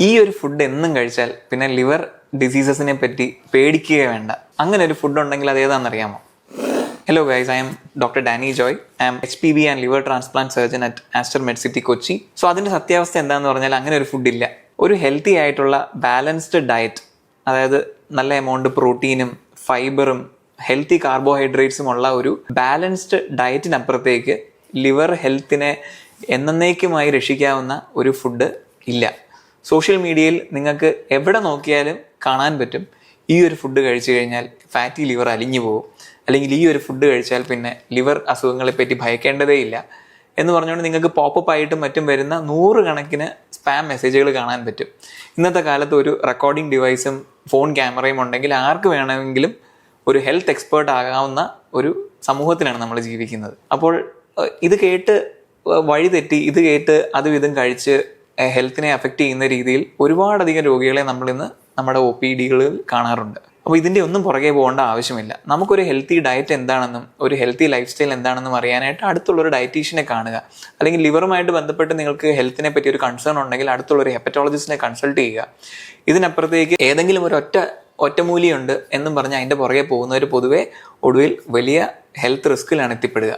ഈ ഒരു ഫുഡ് എന്നും കഴിച്ചാൽ പിന്നെ ലിവർ ഡിസീസസിനെ പറ്റി പേടിക്കുക വേണ്ട. അങ്ങനെ ഒരു ഫുഡ് ഉണ്ടെങ്കിൽ അത് ഏതാണെന്നറിയാമോ? Hello guys, I am Dr. Danny Joy. I am HPV and liver transplant surgeon at Aster MedCity Kochi. So അതിൻ്റെ സത്യാവസ്ഥ എന്താണെന്ന് പറഞ്ഞാൽ അങ്ങനെ ഒരു ഫുഡില്ല. ഒരു ഹെൽത്തി ആയിട്ടുള്ള ബാലൻസ്ഡ് ഡയറ്റ്, അതായത് നല്ല എമൗണ്ട് പ്രോട്ടീനും ഫൈബറും ഹെൽത്തി കാർബോഹൈഡ്രേറ്റ്സും ഉള്ള ഒരു ബാലൻസ്ഡ് ഡയറ്റിനപ്പുറത്തേക്ക് ലിവർ ഹെൽത്തിനെ എന്നേക്കുമായി രക്ഷിക്കാവുന്ന ഒരു ഫുഡ് ഇല്ല. സോഷ്യൽ മീഡിയയിൽ നിങ്ങൾക്ക് എവിടെ നോക്കിയാലും കാണാൻ പറ്റും, ഈ ഒരു ഫുഡ് കഴിച്ചു കഴിഞ്ഞാൽ ഫാറ്റി ലിവർ അലിഞ്ഞു പോകും, അല്ലെങ്കിൽ ഈ ഒരു ഫുഡ് കഴിച്ചാൽ പിന്നെ ലിവർ അസുഖങ്ങളെ പറ്റി ഭയക്കേണ്ടതേ ഇല്ല എന്ന് പറഞ്ഞുകൊണ്ട് നിങ്ങൾക്ക് പോപ്പപ്പ് ആയിട്ടും മറ്റും വരുന്ന 100 കണക്കിന് സ്പാം മെസ്സേജുകൾ കാണാൻ പറ്റും. ഇന്നത്തെ കാലത്ത് ഒരു റെക്കോർഡിംഗ് ഡിവൈസും ഫോൺ ക്യാമറയും ഉണ്ടെങ്കിൽ ആർക്ക് വേണമെങ്കിലും ഒരു ഹെൽത്ത് എക്സ്പേർട്ട് ആകാവുന്ന ഒരു സമൂഹത്തിലാണ് നമ്മൾ ജീവിക്കുന്നത്. അപ്പോൾ ഇത് കേട്ട് വഴിതെറ്റി, ഇത് കേട്ട് അതും ഇതും കഴിച്ച് ഹെൽത്തിനെ അഫക്റ്റ് ചെയ്യുന്ന രീതിയിൽ ഒരുപാടധികം രോഗികളെ നമ്മളിന്ന് നമ്മുടെ OPDകളിൽ കാണാറുണ്ട്. അപ്പോൾ ഇതിൻ്റെ ഒന്നും പുറകെ പോകേണ്ട ആവശ്യമില്ല. നമുക്കൊരു ഹെൽത്തി ഡയറ്റ് എന്താണെന്നും ഒരു ഹെൽത്തി ലൈഫ് സ്റ്റൈൽ എന്താണെന്നും അറിയാനായിട്ട് അടുത്തുള്ളൊരു ഡയറ്റീഷ്യനെ കാണുക. അല്ലെങ്കിൽ ലിവറുമായിട്ട് ബന്ധപ്പെട്ട് നിങ്ങൾക്ക് ഹെൽത്തിനെ പറ്റി ഒരു കൺസേൺ ഉണ്ടെങ്കിൽ അടുത്തുള്ളൊരു ഹെപ്പറ്റോളജിസ്റ്റിനെ കൺസൾട്ട് ചെയ്യുക. ഇതിനപ്പുറത്തേക്ക് ഏതെങ്കിലും ഒരു ഒറ്റമൂലിയുണ്ട് എന്നും പറഞ്ഞ് അതിൻ്റെ പുറകെ പോകുന്നവർ പൊതുവെ ഒടുവിൽ വലിയ ഹെൽത്ത് റിസ്കിലാണ് എത്തിപ്പെടുക.